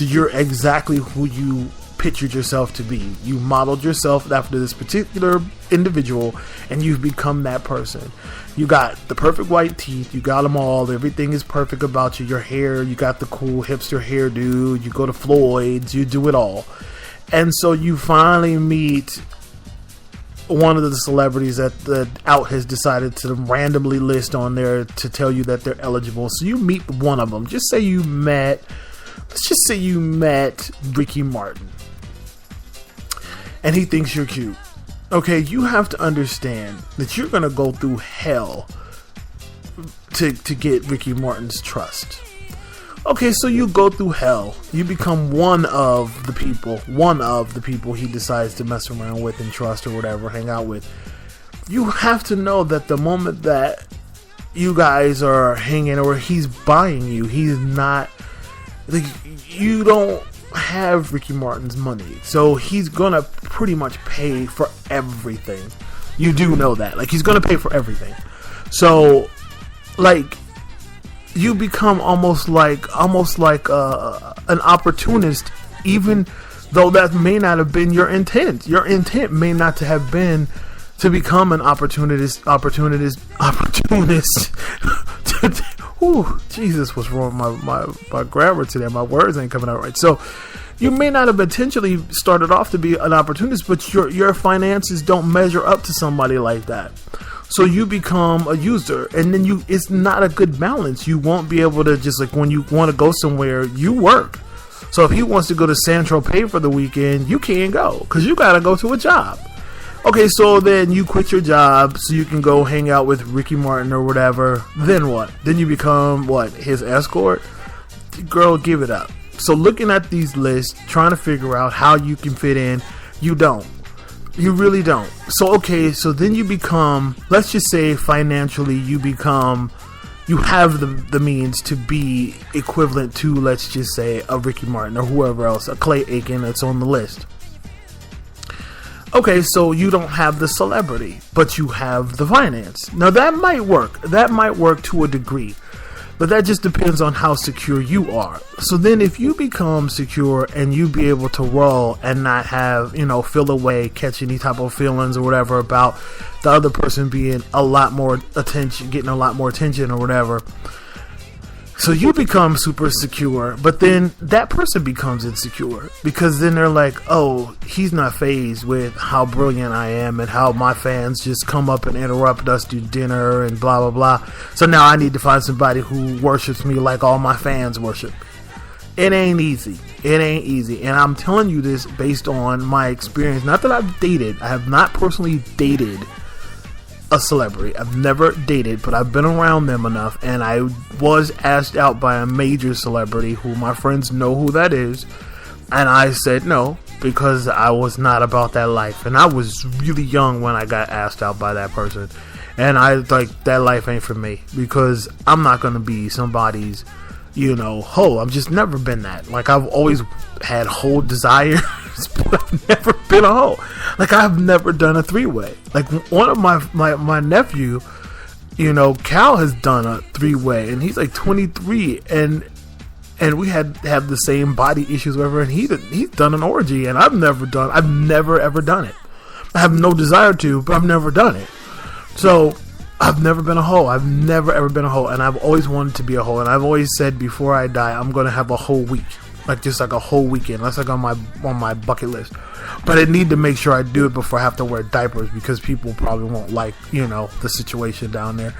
you're exactly who you pictured yourself to be. You modeled yourself after this particular individual, and you've become that person. You got the perfect white teeth, you got them all, everything is perfect about you. Your hair, you got the cool hipster hairdo, you go to Floyd's, you do it all. And so you finally meet one of the celebrities that the out has decided to randomly list on there to tell you that they're eligible. So you meet one of them. Let's just say you met Ricky Martin, and he thinks you're cute. Okay, you have to understand that you're going to go through hell to get Ricky Martin's trust. Okay, so you go through hell. You become one of the people he decides to mess around with and trust or whatever, hang out with. You have to know that the moment that you guys are hanging or he's buying you, he's not, like, you don't have Ricky Martin's money, so he's gonna pretty much pay for everything. You do know that, like, he's gonna pay for everything. So, like, you become almost like an opportunist, even though that may not have been your intent. Your intent may not have been to become an opportunist. Ooh, Jesus, what's wrong with my grammar today? My words ain't coming out right. So you may not have intentionally started off to be an opportunist, but your finances don't measure up to somebody like that. So you become a user, and then it's not a good balance. You won't be able to just, like, when you want to go somewhere, you work. So if he wants to go to San Tropez for the weekend, you can't go because you got to go to a job. Okay, so then you quit your job so you can go hang out with Ricky Martin or whatever. Then what? Then you become, what, his escort? Girl, give it up. So looking at these lists, trying to figure out how you can fit in, you don't. You really don't. So, okay, so then you become, let's just say financially, you have the means to be equivalent to, let's just say, a Ricky Martin or whoever else, a Clay Aiken that's on the list. Okay, so you don't have the celebrity, but you have the finance. Now that might work. That might work to a degree. But that just depends on how secure you are. So then if you become secure and you be able to roll and not have, feel away, catch any type of feelings or whatever about the other person being a lot more attention, getting a lot more attention or whatever. So you become super secure, but then that person becomes insecure because then they're like, oh, he's not fazed with how brilliant I am and how my fans just come up and interrupt us do dinner and blah, blah, blah. So now I need to find somebody who worships me like all my fans worship. It ain't easy. It ain't easy. And I'm telling you this based on my experience. Not that I've dated. I have not personally dated a celebrity. I've never dated, but I've been around them enough, and I was asked out by a major celebrity who my friends know who that is, and I said no because I was not about that life, and I was really young when I got asked out by that person, and I like, that life ain't for me because I'm not gonna be somebody's hoe. I've just never been that. Like, I've always had hoe desires, but I've never been a hoe. Like, I've never done a three-way. Like, one of my nephew, Cal has done a three-way, and he's like 23, and we have the same body issues, whatever, and he's done an orgy, and I've never ever done it. I have no desire to, but I've never done it. So I've never been a hoe. I've never ever been a hoe, and I've always wanted to be a hoe. And I've always said before I die, I'm gonna have a whole week, like just like a whole weekend. That's like on my bucket list. But I need to make sure I do it before I have to wear diapers because people probably won't like the situation down there.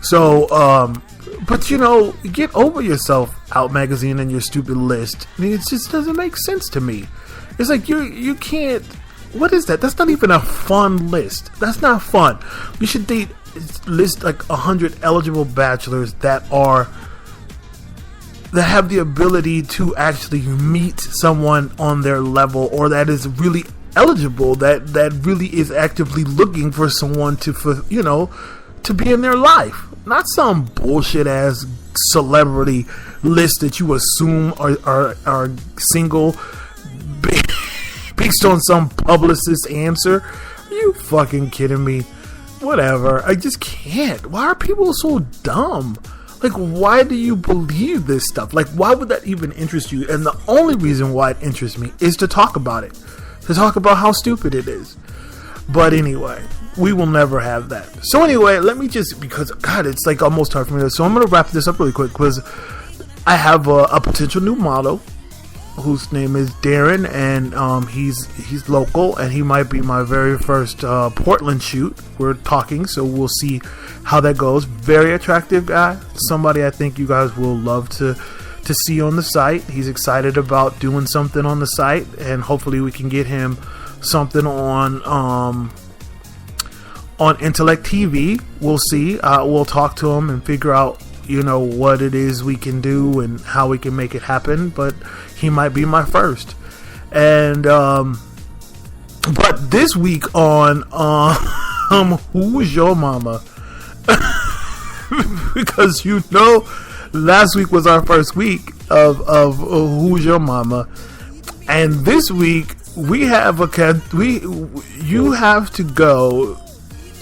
So, but get over yourself, Out Magazine, and your stupid list. I mean, it just doesn't make sense to me. It's like you can't. What is that? That's not even a fun list. That's not fun. You should list like 100 eligible bachelors that have the ability to actually meet someone on their level, or that is really eligible, that really is actively looking for someone to be in their life. Not some bullshit ass celebrity list that you assume are single based on some publicist answer. Are you fucking kidding me? Whatever. I just can't. Why are people so dumb? Like, why do you believe this stuff? Like, why would that even interest you? And the only reason why it interests me is to talk about it. To talk about how stupid it is. But anyway, we will never have that. So anyway, let me just, because, God, it's like almost hard for me. So I'm going to wrap this up really quick because I have a potential new model whose name is Darren, and he's local, and he might be my very first Portland shoot. We're talking, so we'll see how that goes. Very attractive guy, somebody I think you guys will love to see on the site. He's excited about doing something on the site, and hopefully we can get him something on Intellect TV. We'll see. We'll talk to him and figure out, you know, what it is we can do and how we can make it happen. But he might be my first. And but this week on Who's Your Mama? Because you know, last week was our first week of Who's Your Mama, and this week we have you have to go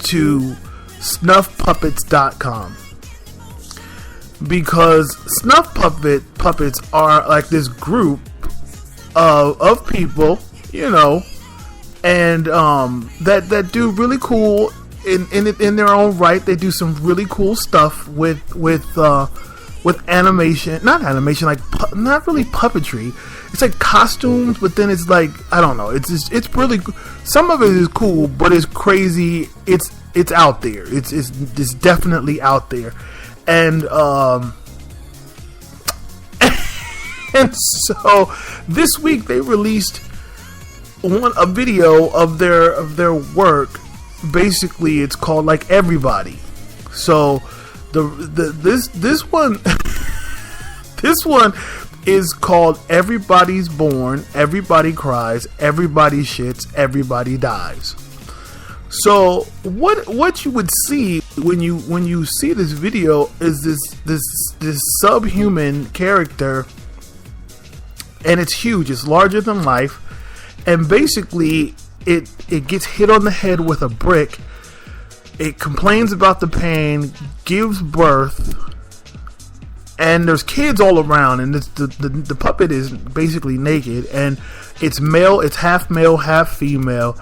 to snuffpuppets.com, because Snuff Puppets are like this group of people, you know, and that do really cool in their own right. They do some really cool stuff with animation, not animation, like not really puppetry. It's like costumes, but then it's like, I don't know. It's really, some of it is cool, but it's crazy. It's out there. It's definitely out there. And and so this week they released a video of their work. Basically, it's called like Everybody. So this one this one is called Everybody's Born, Everybody Cries, Everybody Shits, Everybody Dies. So what you would see when you see this video is this subhuman character, and it's huge. It's larger than life, and basically it gets hit on the head with a brick. It complains about the pain, gives birth, and there's kids all around, and the puppet is basically naked, and it's male, it's half male, half female.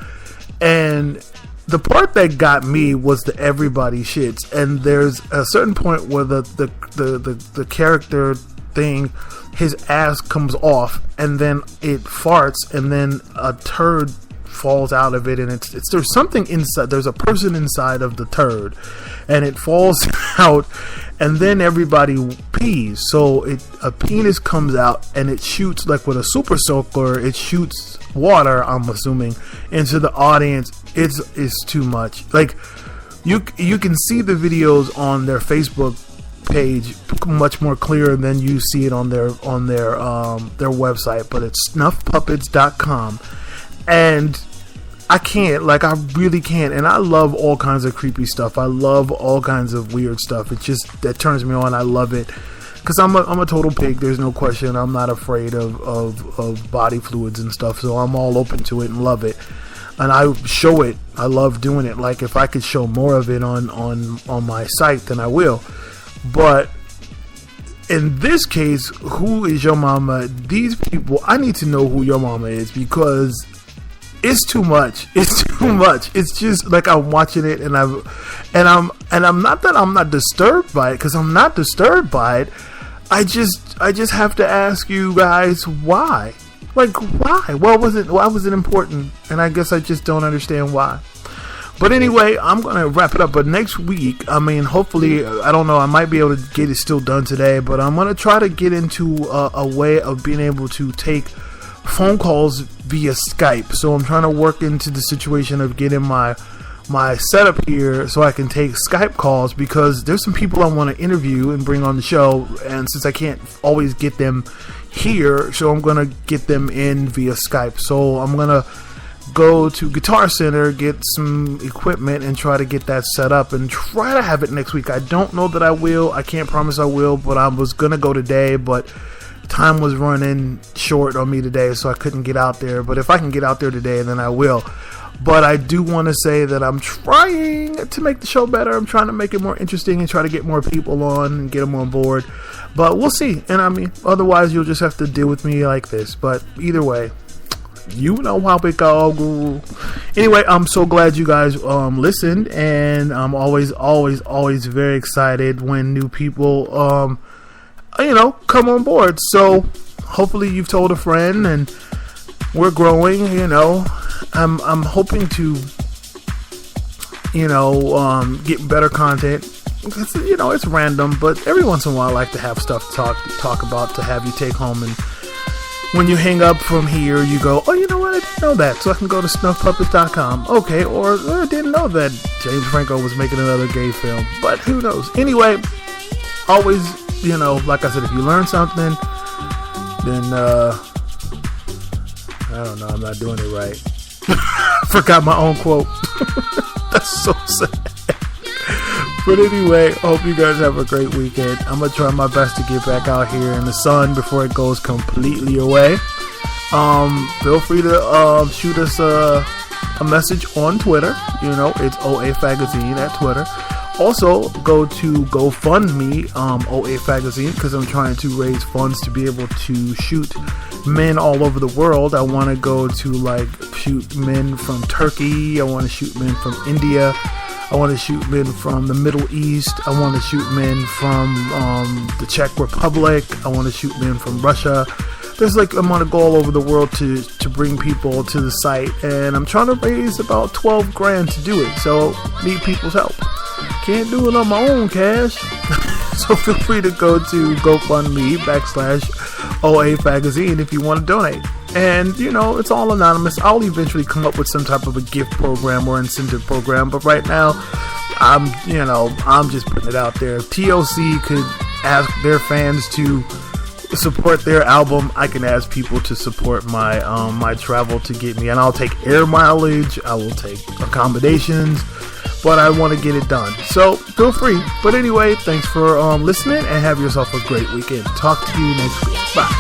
And the part that got me was the everybody shits, and there's a certain point where the character thing, his ass comes off, and then it farts, and then a turd falls out of it, and it's there's something inside, there's a person inside of the turd, and it falls out, and then everybody pees. So a penis comes out, and it shoots, like with a super soaker, it shoots water, I'm assuming, into the audience. It's too much. Like, you can see the videos on their Facebook page much more clear than you see it on their website, but it's snuffpuppets.com. And I really can't. And I love all kinds of creepy stuff. I love all kinds of weird stuff. It just, that turns me on. I love it. Because I'm a total pig. There's no question. I'm not afraid of body fluids and stuff. So I'm all open to it and love it. And I show it. I love doing it. Like, if I could show more of it on my site, then I will. But in this case, Who is Your Mama? These people, I need to know who your mama is, because it's too much. It's too much. It's just like, I'm watching it, and I'm not that I'm not disturbed by it, because I'm not disturbed by it. I just have to ask you guys why. Like, why? Why was it important? And I guess I just don't understand why. But anyway, I'm going to wrap it up. But next week, I mean, hopefully, I don't know, I might be able to get it still done today, but I'm going to try to get into a way of being able to take phone calls via Skype. So I'm trying to work into the situation of getting my setup here so I can take Skype calls, because there's some people I want to interview and bring on the show, and since I can't always get them here, so I'm going to get them in via Skype. So I'm going to go to Guitar Center, get some equipment, and try to get that set up and try to have it next week. I don't know that I will. I can't promise I will, but I was going to go today, but time was running short on me today, so I couldn't get out there. But if I can get out there today, then I will. But I do want to say that I'm trying to make the show better. I'm trying to make it more interesting and try to get more people on and get them on board. But we'll see. And I mean, otherwise you'll just have to deal with me like this. But either way, you know how it go. Anyway, I'm so glad you guys listened, and I'm always very excited when new people come on board. So hopefully you've told a friend, and we're growing. I'm hoping to get better content. It's random, but every once in a while I like to have stuff to talk about, to have you take home. And when you hang up from here, you go, oh, you know what, I didn't know that, so I can go to snuffpuppets.com. Okay, or I didn't know that James Franco was making another gay film, but who knows. Anyway, always, like I said, if you learn something, then I don't know, I'm not doing it right. Forgot my own quote. That's so sad. But anyway, hope you guys have a great weekend. I'm going to try my best to get back out here in the sun before it goes completely away. Feel free to shoot us a message on Twitter. It's OA Fagazine at Twitter. Also, go to GoFundMe, OA Fagazine, because I'm trying to raise funds to be able to shoot men all over the world. I want to go to shoot men from Turkey. I want to shoot men from India. I want to shoot men from the Middle East. I want to shoot men from the Czech Republic. I want to shoot men from Russia. I want to go all over the world to bring people to the site, and I'm trying to raise about $12,000 to do it. So need people's help. Can't do it on my own cash. So feel free to go to GoFundMe/OA Fagazine if you want to donate. And, it's all anonymous. I'll eventually come up with some type of a gift program or incentive program. But right now, I'm just putting it out there. If TLC could ask their fans to support their album, I can ask people to support my my travel to get me. And I'll take air mileage. I will take accommodations. But I want to get it done. So feel free. But anyway, thanks for listening, and have yourself a great weekend. Talk to you next week. Bye.